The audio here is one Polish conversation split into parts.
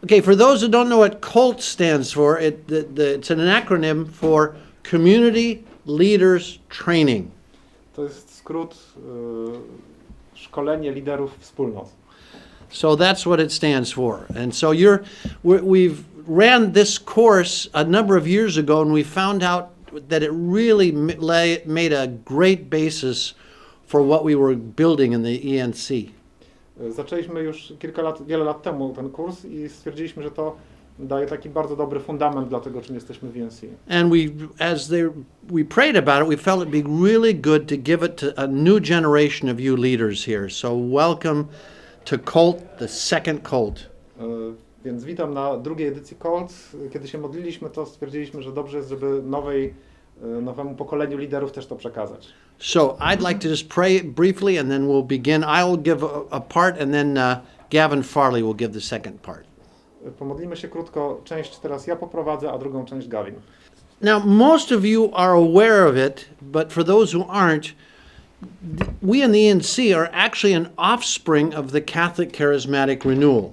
Okay, for those who don't know what COLT stands for, it's an acronym for Community Leaders Training. To jest skrót szkolenie liderów wspólnot. So that's what it stands for. And so we've ran this course a number of years ago, and we found out that it really made a great basis for what we were building in the ENC. Zaczęliśmy już wiele lat temu ten kurs i stwierdziliśmy, że to daje taki bardzo dobry fundament dla tego, czym jesteśmy w ENC. And we prayed about it, we felt it'd be really good to give it to a new generation of you leaders here. So welcome to COLT, the second COLT. Więc witam na drugiej edycji COLT. Kiedy się modliliśmy, to stwierdziliśmy, że dobrze jest, żeby nowemu pokoleniu liderów też to przekazać. So I'd like to just pray briefly and then we'll begin. I'll give a part and then Gavin Farley will give the second part. Pomodlimy się krótko. Część teraz ja poprowadzę, a drugą część Gavin. Now, most of you are aware of it, but for those who aren't, we in the ENC are actually an offspring of the Catholic Charismatic Renewal.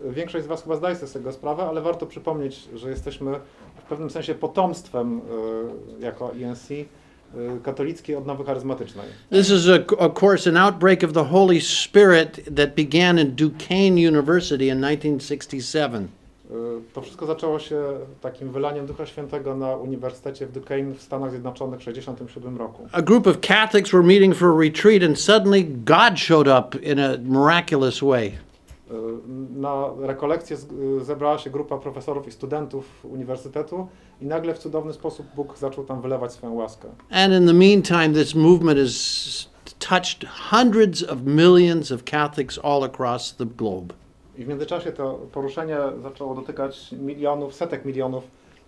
Większość z was chyba zdaje sobie z tego sprawę, ale warto przypomnieć, że jesteśmy w pewnym sensie potomstwem jako ENC katolickiej odnowy charyzmatycznej. This is of course an outbreak of the Holy Spirit that began in Duquesne University in 1967. To wszystko zaczęło się takim wylaniem Ducha Świętego na Uniwersytecie w Duquesne w Stanach Zjednoczonych w 1967 roku. A group of Catholics were meeting for a retreat and suddenly God showed up in a miraculous way. Na rekolekcję zebrała się grupa profesorów i studentów uniwersytetu i nagle w cudowny sposób Bóg zaczął tam wylewać swoją łaskę. And in the meantime, this movement has touched hundreds of millions of Catholics all across the globe. I w międzyczasie to poruszenie zaczęło dotykać milionów, setek milionów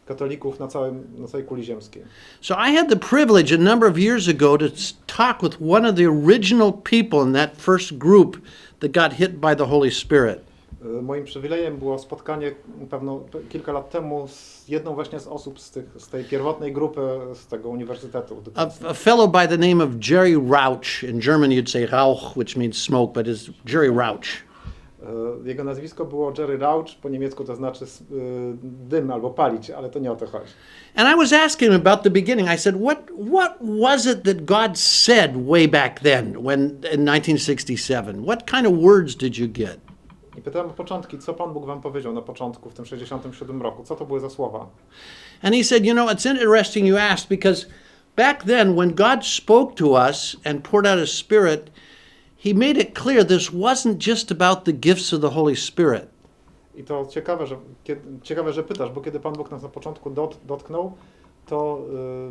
katolików na całej kuli ziemskiej. So I had the privilege a number of years ago to talk with one of the original people in that first group that got hit by the Holy Spirit. Moim przywilejem było spotkanie kilka lat temu z jedną właśnie z osób z tej pierwotnej grupy z tego uniwersytetu. A fellow by the name of Jerry Rauch. In German you'd say Rauch, which means smoke, but it's Jerry Rauch. Jego nazwisko było Jerry Rauch, po niemiecku to znaczy dym albo palić, ale to nie o to chodzi. And I was asking him about the beginning. I said, what was it that God said way back then, when in 1967? What kind of words did you get? I pytałem o początki, co Pan Bóg wam powiedział na początku w tym 67 roku? Co to były za słowa? And he said, it's interesting you asked, because back then when God spoke to us and poured out his Spirit, he made it clear this wasn't just about the gifts of the Holy Spirit. I to ciekawe, że pytasz, bo kiedy Pan Bóg nas na początku dotknął, to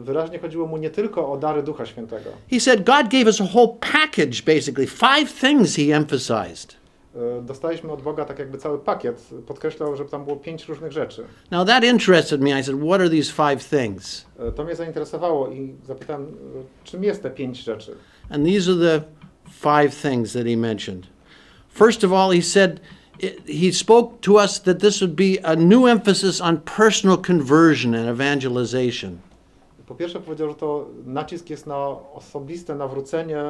wyraźnie chodziło mu nie tylko o dary Ducha Świętego. He said God gave us a whole package, basically, 5 things he emphasized. Dostaliśmy od Boga tak jakby cały pakiet. Podkreślał, że tam było 5 różnych rzeczy. Now that interested me. I said, what are these 5 things? To mnie zainteresowało i zapytałem, czym jest te 5 rzeczy. And these are the 5 things that he mentioned. First of all, he said, he spoke to us that this would be a new emphasis on personal conversion and evangelization. Po pierwsze powiedział, że to nacisk jest na osobiste nawrócenie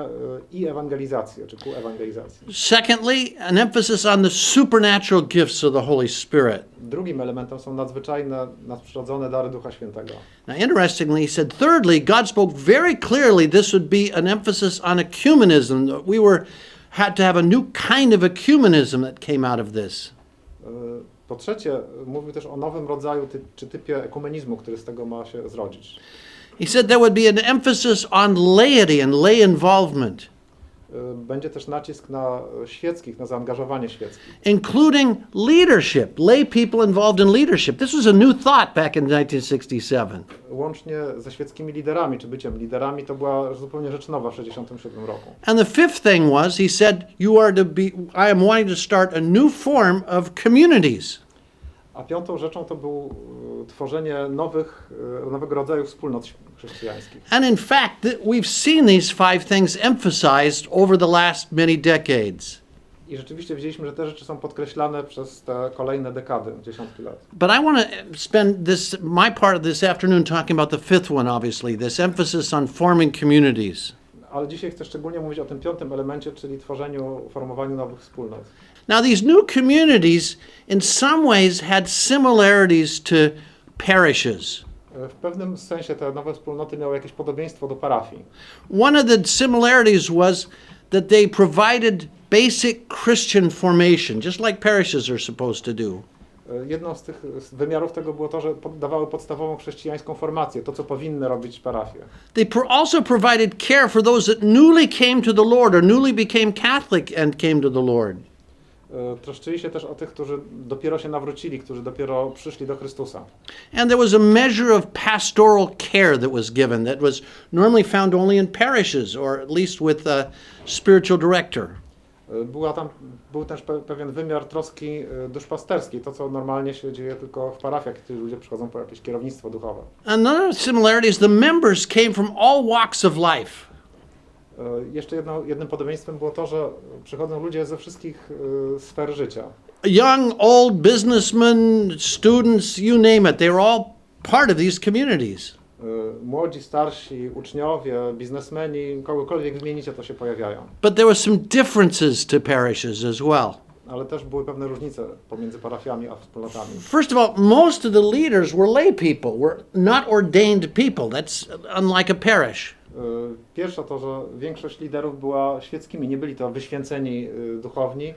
i ewangelizację, czy ku ewangelizacji. Secondly, an emphasis on the supernatural gifts of the Holy Spirit. Drugim elementem są nadzwyczajne, nadprzyrodzone dary Ducha Świętego. Now, interestingly, he said, thirdly, God spoke very clearly this would be an emphasis on ecumenism. Had to have a new kind of ecumenism that came out of this. Po trzecie, mówił też o nowym rodzaju czy typie ekumenizmu, który z tego ma się zrodzić. He said there would be an emphasis on laity and lay involvement. Będzie też nacisk na świeckich, na zaangażowanie świeckie. Including leadership, lay people involved in leadership. This was a new thought back in 1967. Łącznie ze świeckimi liderami, czy byciem liderami, to była zupełnie rzecz nowa w 1967 roku. And the fifth thing was, he said, I am wanting to start a new form of communities. A piątą rzeczą to było tworzenie nowego rodzaju wspólnot chrześcijańskich. And in fact, we've seen these 5 things emphasized over the last many decades. I rzeczywiście widzieliśmy, że te rzeczy są podkreślane przez te kolejne dekady, dziesiątki lat. But I want to spend my part of this afternoon talking about the fifth one, obviously, this emphasis on forming communities. Ale dzisiaj chcę szczególnie mówić o tym piątym elemencie, czyli tworzeniu, formowaniu nowych wspólnot. Now, these new communities, in some ways, had similarities to parishes. W pewnym sensie te nowe wspólnoty miały jakieś podobieństwo do parafii. One of the similarities was that they provided basic Christian formation, just like parishes are supposed to do. Jedną z tych wymiarów tego było to, że dawały podstawową chrześcijańską formację, to co powinny robić parafie. They also provided care for those that newly came to the Lord or newly became Catholic and came to the Lord. Troszczyli się też o tych, którzy dopiero się nawrócili, którzy dopiero przyszli do Chrystusa. And there was a measure of pastoral care that was given that was normally found only in parishes or at least with a spiritual director. Był też pewien wymiar troski duszpasterskiej, to co normalnie się dzieje tylko w parafiach, gdy ludzie przychodzą po jakieś kierownictwo duchowe. Another similarity is the members came from all walks of life. Jeszcze jednym podobieństwem było to, że przychodzą ludzie ze wszystkich sfer życia. Young, old, businessmen, students, you name it, they were all part of these communities. Młodzi, starsi, uczniowie, biznesmeni, kogokolwiek wymienicie, to się pojawiają. But there were some differences to parishes as well. Ale też były pewne różnice pomiędzy parafiami a wspólnotami. First of all, most of the leaders were lay people, were not ordained people. That's unlike a parish. Pierwsza to, że większość liderów była świeckimi, nie byli to wyświęceni duchowni,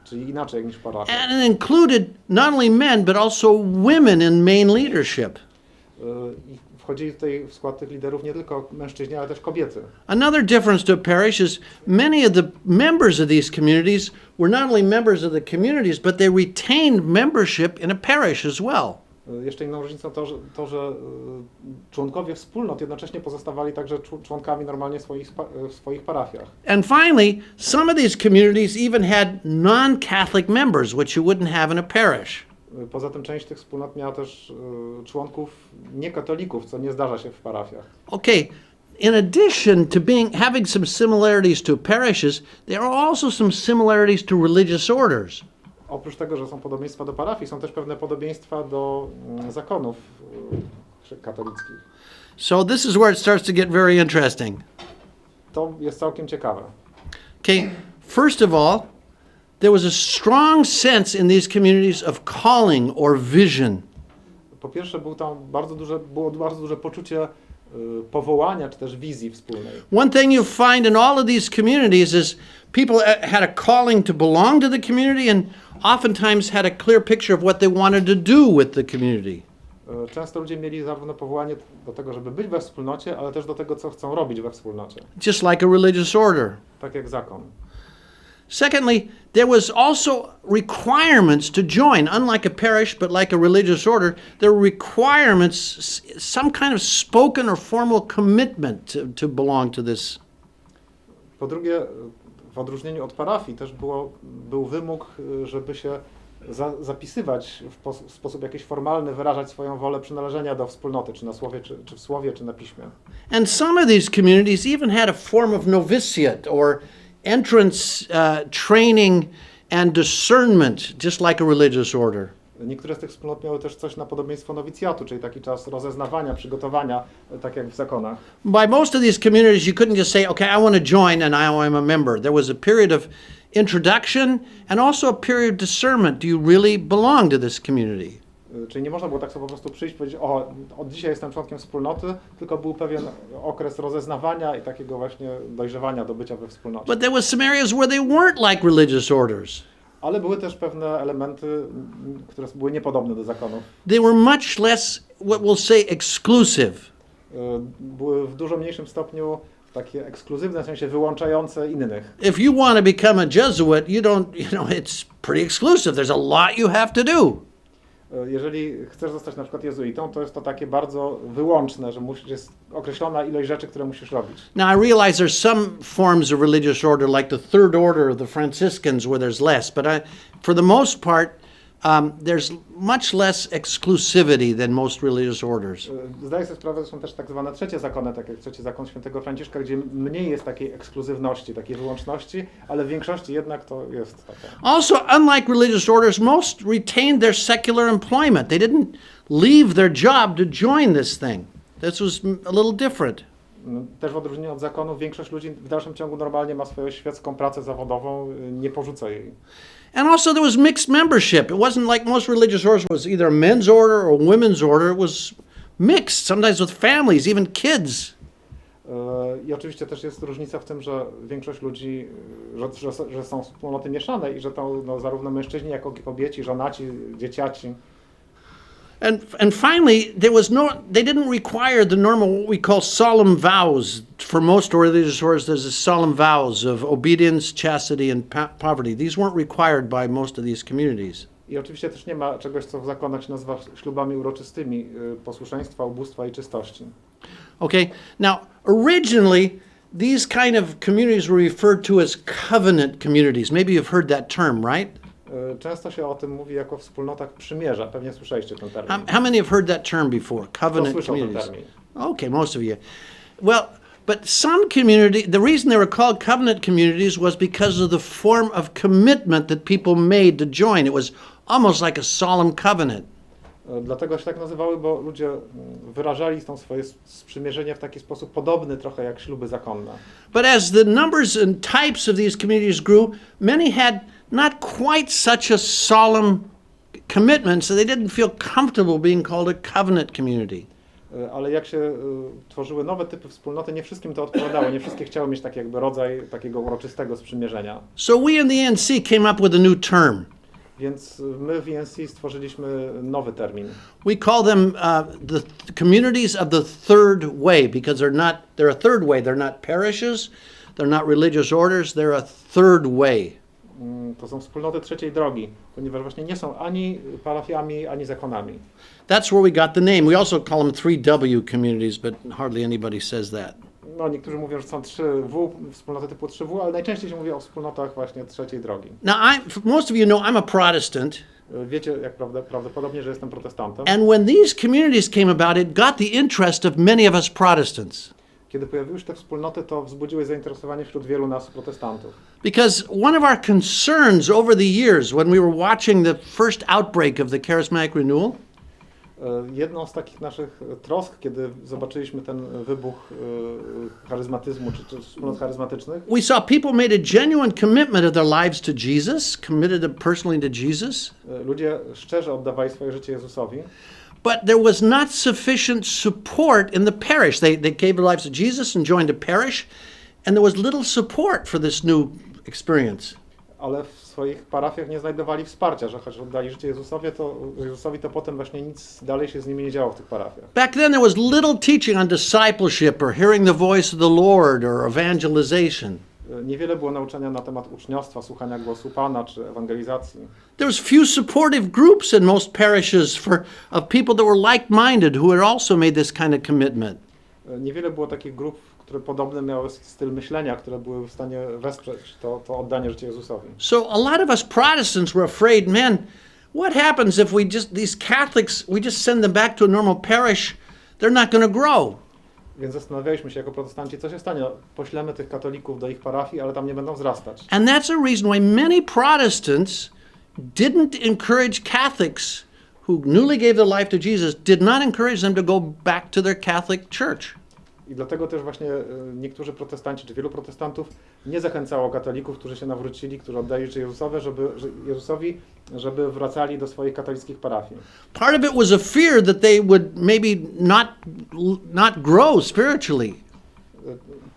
czyli inaczej niż parafia. And it included not only men, but also women in main leadership. I wchodzili tutaj w skład tych liderów nie tylko mężczyźni, ale też kobiety. Another difference to a parish is many of the members of these communities were not only members of the communities, but they retained membership in a parish as well. Jeszcze inną różnicą to, że członkowie wspólnot jednocześnie pozostawali także członkami normalnie w swoich parafiach. And finally, some of these communities even had non-Catholic members, which you wouldn't have in a parish. Poza tym część tych wspólnot miała też członków niekatolików, co nie zdarza się w parafiach. Okay, in addition to having some similarities to parishes, there are also some similarities to religious orders. Oprócz tego, że są podobieństwa do parafii, są też pewne podobieństwa do zakonów katolickich. So this is where it starts to get very interesting. To jest całkiem ciekawe. Okay, first of all, there was a strong sense in these communities of calling or vision. Po pierwsze, było bardzo duże poczucie powołania czy też wizji wspólnej. One thing you find in all of these communities is people had a calling to belong to the community and oftentimes had a clear picture of what they wanted to do with the community. Często ludzie mieli zarówno powołanie do tego, żeby być we wspólnocie, ale też do tego, co chcą robić we wspólnocie. Just like a religious order. Tak jak zakon. Secondly, there was also requirements to join. Unlike a parish, but like a religious order, there were requirements, some kind of spoken or formal commitment to belong to this. Po drugie, w odróżnieniu od parafii też był wymóg, żeby się zapisywać w sposób jakiś formalny, wyrażać swoją wolę przynależenia do wspólnoty, czy na słowie, czy w słowie, czy na piśmie. And some of these communities even had a form of novitiate or entrance training and discernment, just like a religious order. Niektóre z tych wspólnot miały też coś na podobieństwo nowicjatu, czyli taki czas rozeznawania, przygotowania, tak jak w zakonach. By most of these communities, you couldn't just say, okay, I want to join and I am a member. There was a period of introduction and also a period of discernment. Do you really belong to this community? Czyli nie można było tak sobie po prostu przyjść i powiedzieć, od dzisiaj jestem członkiem wspólnoty, tylko był pewien okres rozeznawania i takiego właśnie dojrzewania do bycia we wspólnocie. But there was some areas where they weren't like religious orders. Ale były też pewne elementy, które były niepodobne do zakonów. They were much less, what we'll say, exclusive. Były w dużo mniejszym stopniu takie ekskluzywne, w sensie wyłączające innych. If you want to become a Jesuit, it's pretty exclusive. There's a lot you have to do. Jeżeli chcesz zostać na przykład jezuitą, to jest to takie bardzo wyłączne, że jest określona ilość rzeczy, które musisz robić. Now I realize there's some forms of religious order, like the third order of the Franciscans, where there's less, but for the most part, there's much less exclusivity than most religious orders. Zdaję sobie sprawę, że są też tak zwane trzecie zakony, tak jak trzeci zakon świętego Franciszka, gdzie mniej jest takiej ekskluzywności, takiej wyłączności, ale w większości jednak to jest taka. Also, unlike religious orders, most retained their secular employment. They didn't leave their job to join this thing. This was a little different. Też w odróżnieniu od zakonu większość ludzi w dalszym ciągu normalnie ma swoją świecką pracę zawodową, nie porzuca jej. And also there was mixed membership. It wasn't like most religious orders was either a men's order or a women's order. It was mixed, sometimes with families, even kids. I oczywiście też jest różnica w tym, że większość ludzi, że są wspólnoty mieszane i że to zarówno mężczyźni, jak i kobieci, żonaci, dzieciaci. And finally, they didn't require the normal, what we call solemn vows. For most religious orders, there's the solemn vows of obedience, chastity, and poverty. These weren't required by most of these communities. I oczywiście też nie ma czegoś, co w zakonach się nazywa ślubami uroczystymi, posłuszeństwa, ubóstwa i czystości. Okay, now originally, these kind of communities were referred to as covenant communities. Maybe you've heard that term, right? Często się o tym mówi jako wspólnotach przymierza. Pewnie słyszeliście ten termin. How many have heard that term before? Covenant Kto słyszał ten communities. termin? Okay, most of you. Well, but some the reason they were called covenant communities was because of the form of commitment that people made to join. It was almost like a solemn covenant. Dlatego się tak nazywały, bo ludzie wyrażali tą swoje sprzymierzenie w taki sposób podobny trochę jak śluby zakonne. But as the numbers and types of these communities grew, many had not quite such a solemn commitment, so they didn't feel comfortable being called a covenant community. Ale jak się tworzyły nowe typy wspólnoty, nie wszystkim to odpowiadało, nie wszystkie chciały mieć taki jakby rodzaj takiego uroczystego sprzymierzenia. So we in the ENC came up with a new term. Więc my w ENC stworzyliśmy nowy termin. We call them the communities of the third way because they're a third way. They're not parishes, they're not religious orders, they're a third way. To są wspólnoty trzeciej drogi, ponieważ właśnie nie są ani parafiami, ani zakonami. That's where we got the name. We also call them 3W communities, but hardly anybody says that. No, niektórzy mówią, że są 3W, wspólnoty typu 3W, ale najczęściej się mówi o wspólnotach właśnie trzeciej drogi. Now, most of you know I'm a Protestant. Wiecie, jak prawdopodobnie, że jestem protestantem. And when these communities came about, it got the interest of many of us Protestants. Kiedy pojawiły się te wspólnoty, to wzbudziły zainteresowanie wśród wielu nas protestantów. Because one of our concerns over the years, when we were watching the first outbreak of the charismatic renewal, jedną z takich naszych trosk, kiedy zobaczyliśmy ten wybuch charyzmatyzmu, czy wspólnot charyzmatycznych, we saw people made a genuine commitment of their lives to Jesus, committed personally to Jesus. Ludzie szczerze oddawali swoje życie Jezusowi. But there was not sufficient support in the parish. They gave their lives to Jesus and joined a parish, and there was little support for this new experience. Ale w swoich parafiach nie znajdowali wsparcia, że choć oddali życie Jezusowi, to potem właśnie nic dalej się z nimi nie działo w tych parafiach. Back then there was little teaching on discipleship or hearing the voice of the Lord or evangelization. Niewiele było nauczania na temat uczniostwa, słuchania głosu Pana czy ewangelizacji. There was few supportive groups in most parishes of people that were like-minded who had also made this kind of commitment. Niewiele było takich grup, które podobny miały styl myślenia, które były w stanie wesprzeć to oddanie życia Jezusowi. So a lot of us Protestants were afraid, man, what happens if these Catholics, we just send them back to a normal parish, they're not going to grow. Więc zastanawialiśmy się jako protestanci, co się stanie. Poślemy tych katolików do ich parafii, ale tam nie będą wzrastać. And that's a reason why many Protestants didn't encourage Catholics who newly gave their life to Jesus, did not encourage them to go back to their Catholic church. I dlatego też właśnie niektórzy protestanci, czy wielu protestantów nie zachęcało katolików, którzy się nawrócili, którzy oddali życie Jezusowi, żeby wracali do swoich katolickich parafii. Part of it was a fear that they would maybe not grow spiritually.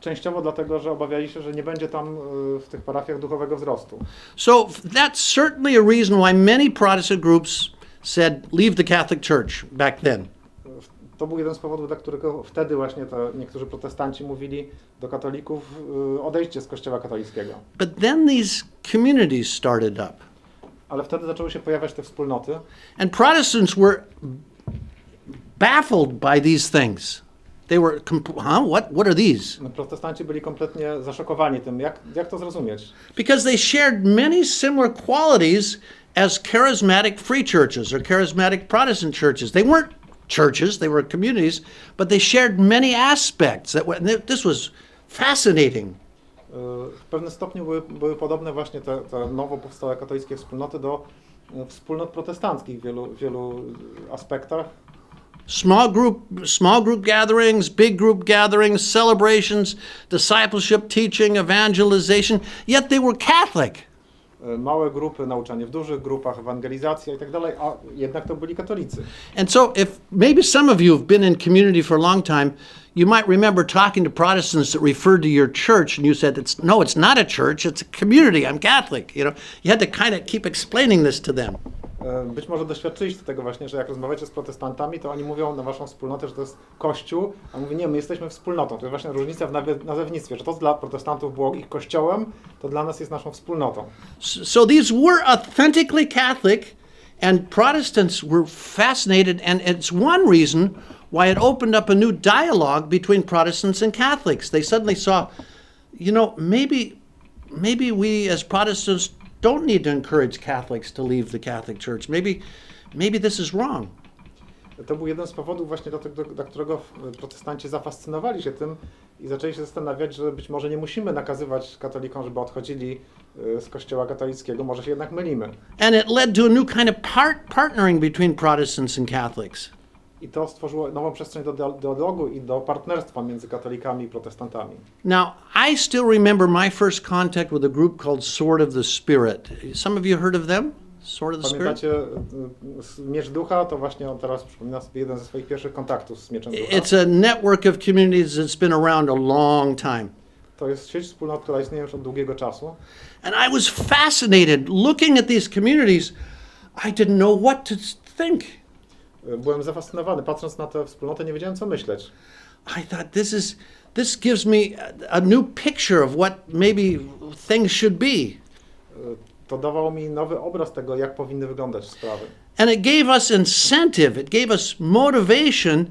Częściowo dlatego, że obawiali się, że nie będzie tam w tych parafiach duchowego wzrostu. So that's certainly a reason why many Protestant groups said, leave the Catholic Church back then. To był jeden z powodów, dla którego wtedy właśnie niektórzy protestanci mówili do katolików, odejdźcie z kościoła katolickiego. But then these communities started up. Ale wtedy zaczęły się pojawiać te wspólnoty. And Protestants were baffled by these things. They were, what are these? Protestanci byli kompletnie zaszokowani tym, jak to zrozumieć. Because they shared many similar qualities as charismatic free churches or charismatic Protestant churches. They weren't churches, they were communities, but they shared many aspects. This was fascinating. W pewnym stopniu były podobne właśnie te nowo powstałe katolickie wspólnoty do wspólnot protestanckich w wielu aspektach. small group gatherings, big group gatherings, celebrations, discipleship, teaching, evangelization, yet they were Catholic. Małe grupy, nauczanie w dużych grupach, ewangelizacja i tak dalej, a jednak to byli katolicy. And so if maybe some of you have been in community for a long time, you might remember talking to Protestants that referred to your church and you said, it's not a church, it's a community, I'm Catholic. You know, you had to kind of keep explaining this to them. Być może doświadczyliście tego właśnie, że jak rozmawiacie z protestantami, to oni mówią na waszą wspólnotę, że to jest Kościół, a mówi nie, my jesteśmy wspólnotą. To jest właśnie różnica w nazewnictwie, że to dla protestantów było ich kościołem, to dla nas jest naszą wspólnotą. So these were authentically Catholic, and Protestants were fascinated, and it's one reason why it opened up a new dialogue between Protestants and Catholics. They suddenly saw, you know, maybe we as Protestants don't need to encourage Catholics to leave the Catholic Church. Maybe this is wrong. To był jeden z powodów właśnie, dla którego protestanci zafascynowali się tym i zaczęli się zastanawiać, że być może nie musimy nakazywać katolikom, żeby odchodzili z kościoła katolickiego, może się jednak mylimy. And it led to a new kind of partnering between Protestants and Catholics. I to stworzyło nową przestrzeń do dialogu i do partnerstwa między katolikami i protestantami. Now, I still remember my first contact with a group called Sword of the Spirit. Some of you heard of them? Sword of the Spirit? Pamiętacie Miecz Ducha? To właśnie on teraz przypomina sobie jeden ze swoich pierwszych kontaktów z Mieczem Ducha. It's a network of communities that's been around a long time. To jest sieć wspólnot, która istnieje już od długiego czasu. And I was fascinated looking at these communities. I didn't know what to think. Byłem zafascynowany, patrząc na tę wspólnotę, nie wiedziałem co myśleć. I thought this gives me a new picture of what maybe things should be. To dawało mi nowy obraz tego, jak powinny wyglądać sprawy. And it gave us incentive, it gave us motivation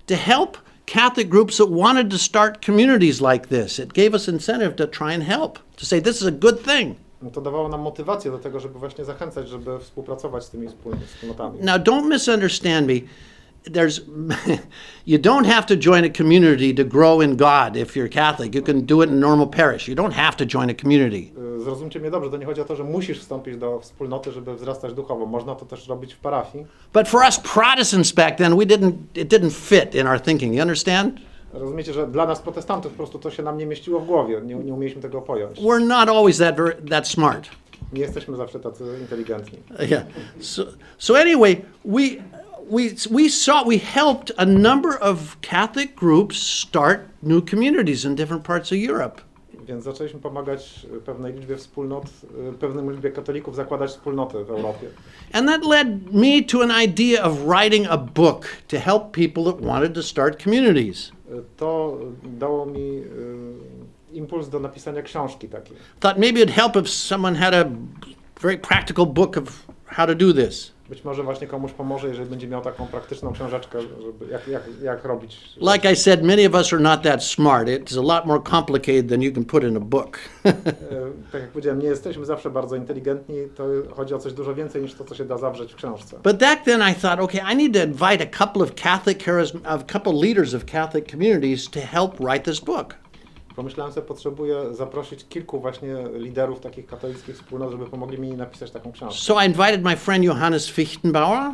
to help Catholic groups that wanted to start communities like this. It gave us incentive to try and help, to say this is a good thing. No to dawało nam motywację do tego, żeby właśnie zachęcać, żeby współpracować z tymi wspólnotami. Now don't misunderstand me. You don't have to join a community to grow in God if you're Catholic. You can do it in a normal parish. You don't have to join a community. Zrozumcie mnie dobrze, to nie chodzi o to, że musisz wstąpić do wspólnoty, żeby wzrastać duchowo. Można to też robić w parafii. But for us Protestants back then, it didn't fit in our thinking. You understand? Rozumiecie, że dla nas protestantów po prostu to się nam nie mieściło w głowie. Nie umieliśmy tego pojąć. We're not always that smart. Nie jesteśmy zawsze tacy inteligentni. Yeah. So anyway, we helped a number of Catholic groups start new communities in different parts of Europe. Więc zaczęliśmy pomagać pewnej liczbie wspólnot, pewnej liczbie katolików zakładać wspólnoty w Europie. And that led me to an idea of writing a book to help people that wanted to start communities. To dało mi impuls do napisania książki takiej. Thought maybe it'd help if someone had a very practical book of how to do this. Być może właśnie komuś pomoże, jeżeli będzie miał taką praktyczną książeczkę, żeby jak robić. Like I said, many of us are not that smart. It's a lot more complicated than you can put in a book. Tak jak powiedziałem, nie jesteśmy zawsze bardzo inteligentni, to chodzi o coś dużo więcej niż to, co się da zawrzeć w książce. But back then I thought, okay, I need to invite a couple leaders of Catholic communities to help write this book. Pomyślałem sobie, potrzebuję zaprosić kilku właśnie liderów takich katolickich wspólnot, żeby pomogli mi napisać taką książkę. So I invited my friend Johannes Fichtenbauer.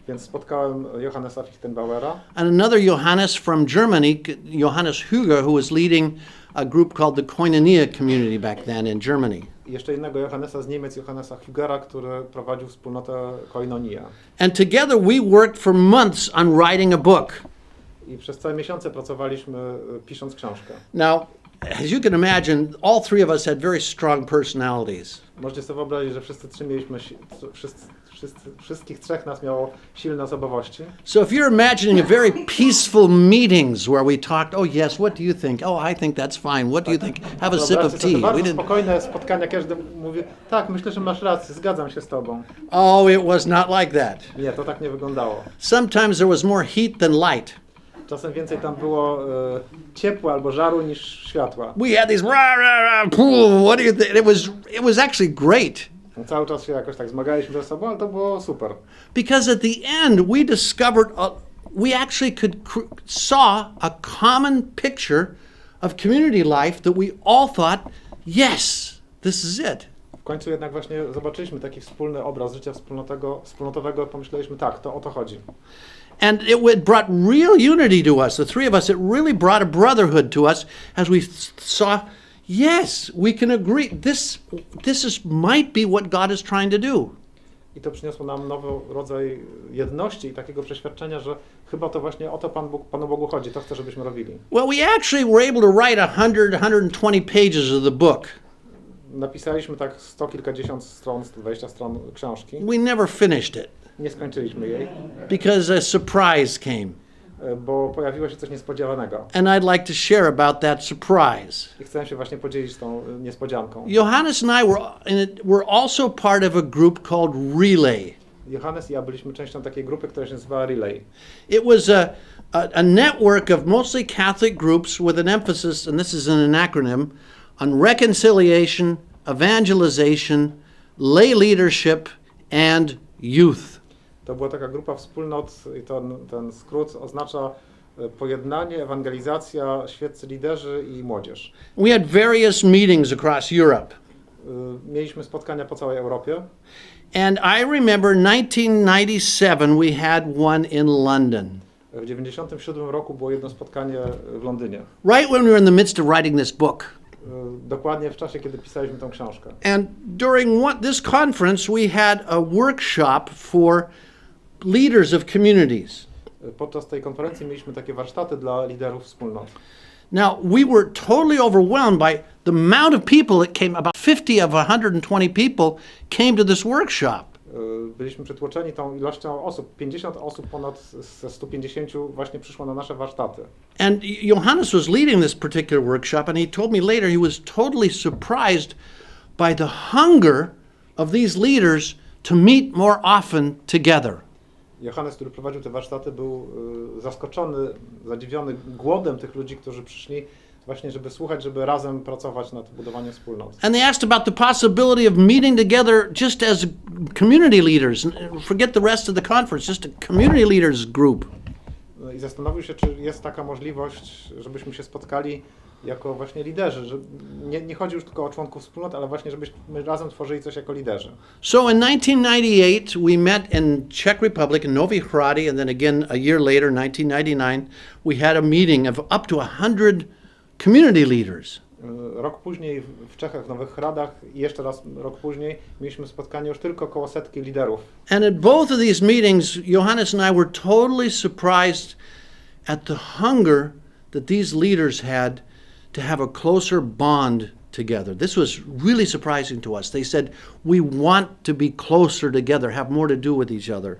Więc spotkałem Johannesa Fichtenbauera. And another Johannes from Germany, Johannes Huger, who was leading a group called the Koinonia community back then in Germany. I jeszcze innego Johannesa z Niemiec, Johannesa Hugera, który prowadził wspólnotę Koinonia. And together we worked for months on writing a book. I przez całe miesiące pracowaliśmy pisząc książkę. Now, as you can imagine, all three of us had very strong personalities. Możecie sobie wyobrazić, że wszyscy trzej mieliśmy, wszystkich trzech nas miało silne osobowości. So if you're imagining a very peaceful meetings where we talked, oh yes, what do you think? Oh, I think that's fine. What do you think? Have a sip of tea. Bardzo spokojne spotkania, każdy mówi, tak, myślę, że masz rację, zgadzam się z tobą. Oh, it was not like that. Nie, to tak nie wyglądało. Sometimes there was more heat than light. Czasem więcej tam było ciepła albo żaru niż światła. We had these what do you think? It was actually great. Cały czas się jakoś tak zmagaliśmy ze sobą, ale to było super. Because at the end we discovered we actually saw a common picture of community life that we all thought, yes, this is it. W końcu jednak właśnie zobaczyliśmy taki wspólny obraz życia wspólnotowego, pomyśleliśmy tak, to o to chodzi. And it brought real unity to us, the three of us. It really brought a brotherhood to us as we saw, yes, we can agree. This might be what God is trying to do. I to przyniosło nam nowy rodzaj jedności i takiego przeświadczenia, że chyba to właśnie o to Panu Bogu chodzi, to chce, żebyśmy robili. Well, we actually were able to write 120 pages of the book. Napisaliśmy tak 100 kilkadziesiąt stron, 120 stron książki. We never finished it Nie skończyliśmy jej, because a surprise came. bo pojawiło się coś niespodziewanego. And I'd like to share about that surprise. I chcę się właśnie podzielić tą niespodzianką. Johannes and I were also part of a group called Relay. Johannes i ja byliśmy częścią takiej grupy, która się nazywała Relay. It was a network of mostly Catholic groups with an emphasis, and this is an acronym, on reconciliation, evangelization, lay leadership, and youth. To była taka grupa wspólnot i ten skrót oznacza pojednanie, ewangelizacja, świeccy liderzy i młodzież. We had various meetings across Europe. Mieliśmy spotkania po całej Europie. And I remember 1997 we had one in London. W 1997 roku było jedno spotkanie w Londynie. Right when we were in the midst of writing this book. Dokładnie w czasie, kiedy pisaliśmy tę książkę. And during this conference we had a workshop for leaders of communities. Podczas tej konferencji mieliśmy takie warsztaty dla liderów wspólnot. Now, we were totally overwhelmed by the amount of people that came. About 50 of 120 people came to this workshop. Byliśmy przytłoczeni tą ilością osób. 50 osób ponad ze 150 właśnie przyszło na nasze warsztaty. And Johannes was leading this particular workshop, and he told me later he was totally surprised by the hunger of these leaders to meet more often together. Johannes, który prowadził te warsztaty, był zaskoczony, zadziwiony głodem tych ludzi, którzy przyszli właśnie, żeby słuchać, żeby razem pracować nad budowaniem wspólnot. And they asked about the possibility of meeting together just as community leaders. Forget the rest of the conference, just a community leaders group. I zastanowił się, czy jest taka możliwość, żebyśmy się spotkali jako właśnie liderzy, że nie chodzi już tylko o członków wspólnot, ale właśnie, żebyśmy razem tworzyli coś jako liderzy. So in 1998 we met in Czech Republic in Novi Hrady, and then again a year later, 1999, we had a meeting of up to 100 community leaders. Rok później w Czechach, w Nowych Hradach i jeszcze raz rok później mieliśmy spotkanie już tylko około 100 liderów. And at both of these meetings, Johannes and I were totally surprised at the hunger that these leaders had to have a closer bond together. This was really surprising to us. They said, we want to be closer together, have more to do with each other.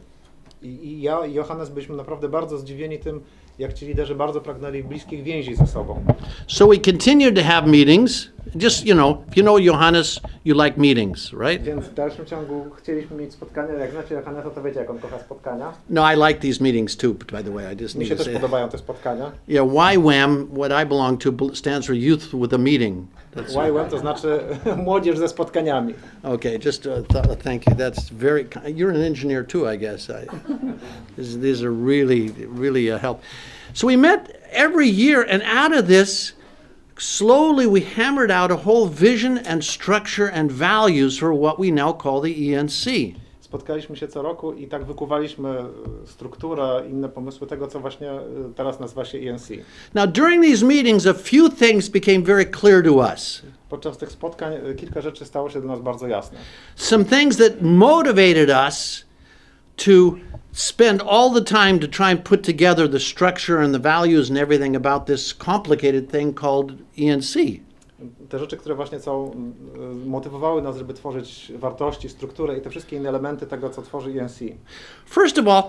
I ja i Johannes byliśmy naprawdę bardzo zdziwieni tym, jak ci liderzy bardzo pragnęli bliskich więzi ze sobą. So we continued to have meetings. Just, if you know Johannes, you like meetings, right? Więc w dalszym ciągu chcieliśmy mieć spotkania. Jak znacie Johannesa, to wiecie, jak on kocha spotkania. No, I like these meetings too, by the way. I just Mi need się to też say. podobają te spotkania. Yeah, YWAM, what I belong to, stands for Youth with a Meeting. YWAM to znaczy młodzież ze spotkaniami. Okay, just thank you. That's very. You're an engineer too, I guess. These are really a help. So we met every year, and out of this, slowly we hammered out a whole vision and structure and values for what we now call the ENC. Spotkaliśmy się co roku i tak wykuwaliśmy strukturę, inne pomysły tego, co właśnie teraz nazywa się ENC. Now, during these meetings, a few things became very clear to us. Podczas tych spotkań kilka rzeczy stało się dla nas bardzo jasne. Some things that motivated us to spend all the time to try and put together the structure and the values and everything about this complicated thing called ENC. Te rzeczy, które właśnie motywowały nas, żeby tworzyć wartości, strukturę i te wszystkie inne elementy tego, co tworzy ENC. First of all,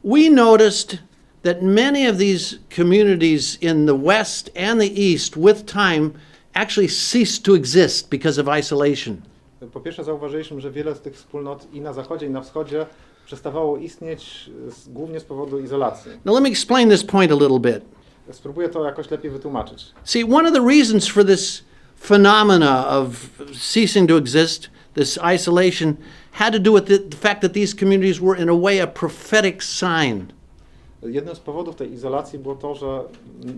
we noticed that many of these communities in the West and the East, with time, actually ceased to exist because of isolation. Po pierwsze zauważyliśmy, że wiele z tych wspólnot i na zachodzie, i na wschodzie przestawało istnieć głównie z powodu izolacji. Now let me explain this point a little bit. Spróbuję to jakoś lepiej wytłumaczyć. See, one of the reasons for this phenomena of ceasing to exist, this isolation, had to do with the fact that these communities were in a way a prophetic sign. Jednym z powodów tej izolacji było to, że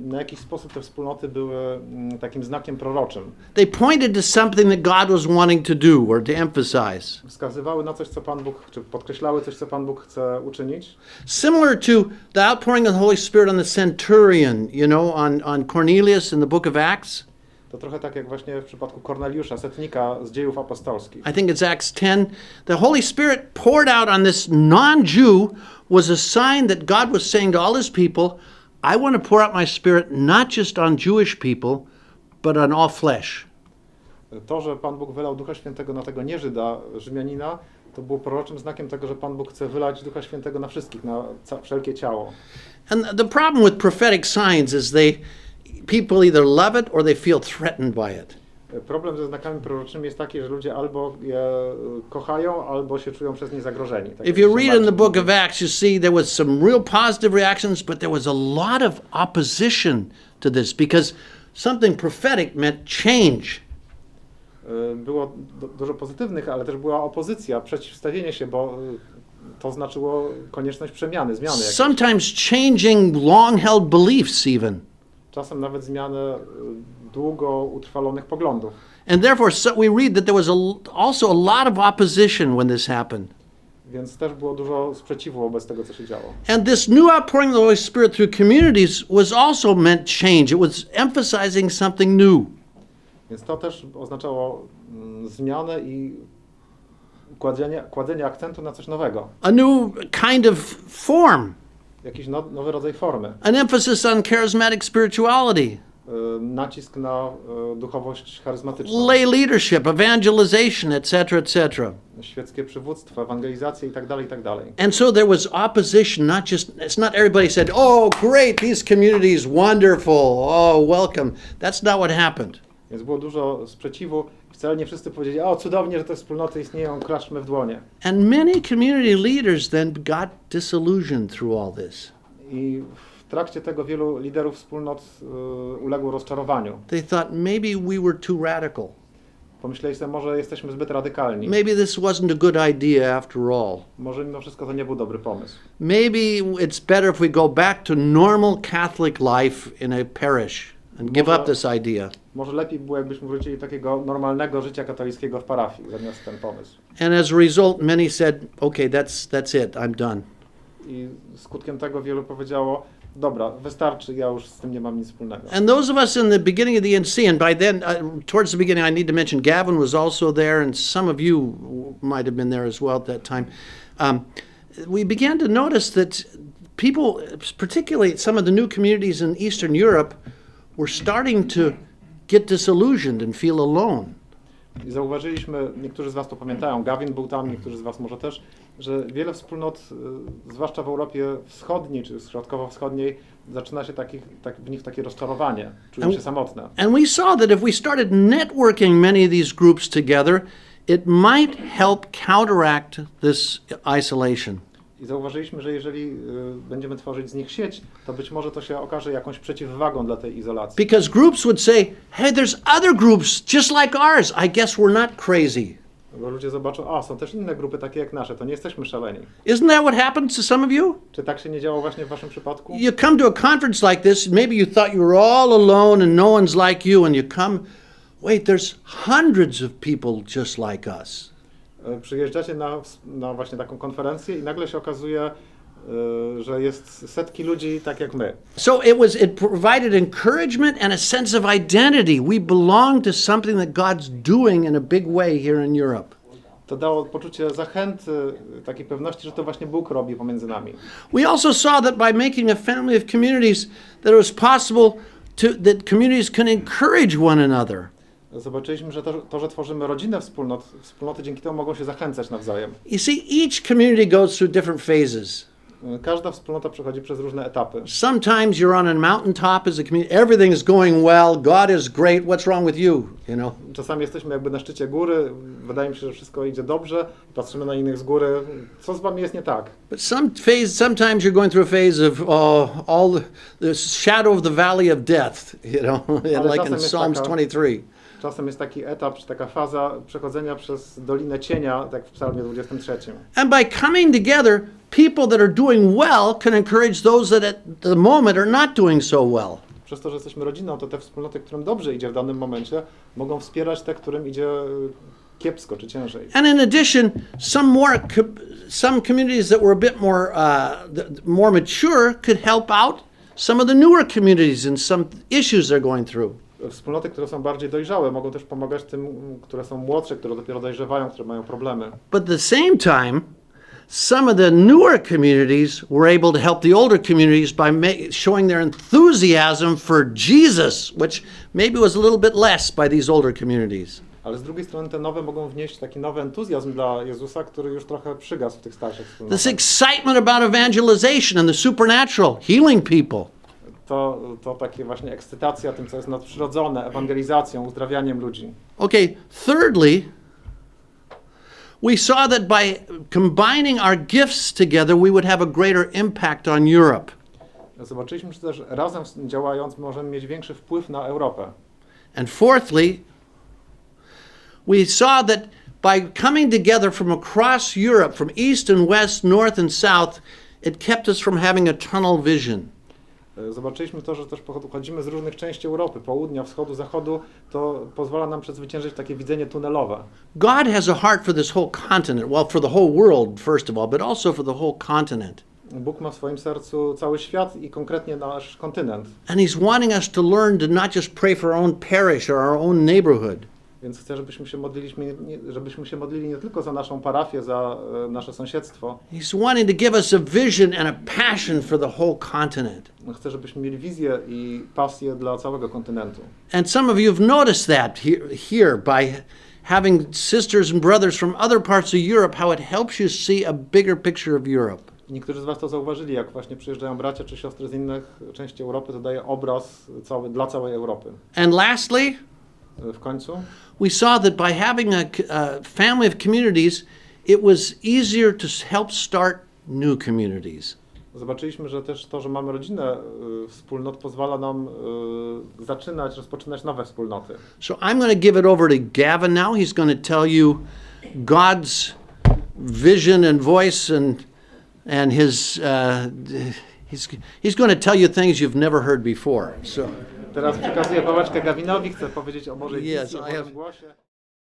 na jakiś sposób te wspólnoty były takim znakiem proroczym. They pointed to something that God was wanting to do or to emphasize. Wskazywały na coś, co Pan Bóg, czy podkreślały coś, co Pan Bóg chce uczynić. Similar to the outpouring of the Holy Spirit on the centurion, on Cornelius in the book of Acts. To trochę tak jak właśnie w przypadku Korneliusza, setnika z Dziejów Apostolskich. I think it's Acts 10. The Holy Spirit poured out on this non-Jew was a sign that God was saying to all his people, I want to pour out my spirit not just on Jewish people, but on all flesh. To, że Pan Bóg wylał Ducha Świętego na tego nie-Żyda, Rzymianina, to było proroczym znakiem tego, że Pan Bóg chce wylać Ducha Świętego na wszystkich, na wszelkie ciało. And the problem with prophetic signs is people either love it or they feel threatened by it. Problem ze znakami proroczymi jest taki, że ludzie albo je kochają, albo się czują przez nie zagrożeni. Tak If you read in the book of Acts, you see there was some real positive reactions, but there was a lot of opposition to this because something prophetic meant change. Było dużo pozytywnych, ale też była opozycja, przeciwstawienie się, bo to znaczyło konieczność przemiany, zmiany. Sometimes changing long-held beliefs even. Czasem nawet zmianę długo utrwalonych poglądów. And therefore we read that there was also a lot of opposition when this happened. Więc też było dużo sprzeciwu wobec tego, co się działo. And this new outpouring of the Holy Spirit through communities was also meant change. It was emphasizing something new. Więc to też oznaczało zmianę i kładzenie akcentu na coś nowego. A new kind of form. Jakiś nowy rodzaj formy. An emphasis on charismatic spirituality. Nacisk na duchowość charyzmatyczną. Lay leadership, evangelization, etc., etc. Świeckie przywództwo, ewangelizację i tak dalej, i tak dalej. And so there was opposition, it's not everybody said, oh great, these communities, wonderful, oh welcome. That's not what happened. Więc było dużo sprzeciwu. Wcale nie wszyscy powiedzieli, o cudownie, że te wspólnoty istnieją, klaszczmy w dłonie. And many community leaders then got disillusioned through all this. I w trakcie tego wielu liderów wspólnot uległo rozczarowaniu. They thought maybe we were too radical. Pomyśleli sobie, może jesteśmy zbyt radykalni. Maybe this wasn't a good idea after all. Może mimo wszystko to nie był dobry pomysł. Maybe it's better if we go back to normal Catholic life in a parish and give up this idea. Może lepiej było, jakbyśmy wrócili do takiego normalnego życia katolickiego w parafii, zamiast ten pomysł. And as a result, many said, okay, that's it, I'm done. I skutkiem tego wielu powiedziało, dobra, wystarczy, ja już z tym nie mam nic wspólnego. And those of us in the beginning of the ENC, and by then, towards the beginning, I need to mention Gavin was also there, and some of you might have been there as well at that time. We began to notice that people, particularly some of the new communities in Eastern Europe, were starting to get disillusioned and feel alone. I zauważyliśmy, niektórzy z was to pamiętają, Gavin był tam, niektórzy z was może też, że wiele wspólnot, zwłaszcza w Europie Wschodniej czy Środkowo-Wschodniej, zaczyna się w nich takie rozczarowanie, czują się samotne. And we saw that if we started networking many of these groups together, it might help counteract this isolation. I zauważyliśmy, że jeżeli będziemy tworzyć z nich sieć, to być może to się okaże jakąś przeciwwagą dla tej izolacji. Because groups would say, hey, there's other groups just like ours. I guess we're not crazy. Bo ludzie zobaczą, są też inne grupy takie jak nasze, to nie jesteśmy szaleni. Isn't that what happened to some of you? Czy tak się nie działo właśnie w waszym przypadku? You come to a conference like this, maybe you thought you were all alone and no one's like you, and you come, wait, there's hundreds of people just like us. Przyjeżdżacie na właśnie taką konferencję i nagle się okazuje, że jest setki ludzi tak jak my. So it provided encouragement and a sense of identity. We belong to something that God's doing in a big way here in Europe. To dało poczucie zachęty, takiej pewności, że to właśnie Bóg robi pomiędzy nami. We also saw that by making a family of communities that it was possible that communities can encourage one another. Zobaczyliśmy, że to, że tworzymy rodzinę wspólnoty dzięki temu mogą się zachęcać nawzajem. You see, each community goes through different phases. Każda wspólnota przechodzi przez różne etapy. Sometimes you're on a mountaintop as a community. Everything's going well. God is great. What's wrong with you? You know. Czasami jesteśmy jakby na szczycie góry. Wydaje mi się, że wszystko idzie dobrze. Patrzymy na innych z góry. Co z wami jest nie tak? But sometimes you're going through a phase of all the shadow of the valley of death. You know, like in Psalms 23. Czasem jest taki etap, czy taka faza przechodzenia przez dolinę cienia, tak w Psalmie 23. And by coming together, people that are doing well can encourage those that at the moment are not doing so well. Przez to, że jesteśmy rodziną, to te wspólnoty, którym dobrze idzie w danym momencie, mogą wspierać te, którym idzie kiepsko czy ciężej. And in addition, some communities that were a bit more mature could help out some of the newer communities in some issues they're going through. Wspólnoty, które są bardziej dojrzałe, mogą też pomagać tym, które są młodsze, które dopiero dojrzewają, które mają problemy. But at the same time, some of the newer communities were able to help the older communities by showing their enthusiasm for Jesus, which maybe was a little bit less by these older communities. Ale z drugiej strony te nowe mogą wnieść taki nowy entuzjazm dla Jezusa, który już trochę przygasł w tych starszych wspólnotach. This excitement about evangelization and the supernatural, healing people. To takie właśnie ekscytacja tym, co jest nadprzyrodzone, ewangelizacją, uzdrawianiem ludzi. Okay, thirdly, we saw that by combining our gifts together, we would have a greater impact on Europe. Zobaczyliśmy, że też razem działając możemy mieć większy wpływ na Europę. And fourthly, we saw that by coming together from across Europe, from east and west, north and south, it kept us from having a tunnel vision. Zobaczyliśmy to, że też pochodzimy z różnych części Europy, południa, wschodu, zachodu, to pozwala nam przezwyciężyć takie widzenie tunelowe. God has a heart for this whole continent, well, for the whole world, first of all, but also for the whole continent. Bóg ma w swoim sercu cały świat i konkretnie nasz kontynent. And He's wanting us to learn to not just pray for our own parish or our own neighborhood. Więc chcę, żebyśmy się modlili nie tylko za naszą parafię, za nasze sąsiedztwo. He's wanting to give us a vision and a passion for the whole continent. Chcę, żebyśmy mieli wizję i pasję dla całego kontynentu. And some of you have noticed that here by having sisters and brothers from other parts of Europe, how it helps you see a bigger picture of Europe. Niektórzy z was to zauważyli, jak właśnie przyjeżdżają bracia czy siostry z innych części Europy, to daje obraz dla całej Europy. And lastly, w końcu we saw that by having a family of communities, it was easier to help start new communities. Zobaczyliśmy, że też to, że mamy rodzinę wspólnot, pozwala nam rozpoczynać nowe wspólnoty. So I'm going to give it over to Gavin now. He's going to tell you God's vision and voice and he's going to tell you things you've never heard before. So teraz przekazuję pałeczkę Gavinowi, chcę powiedzieć o Bożej wizji, o Bożym głosie.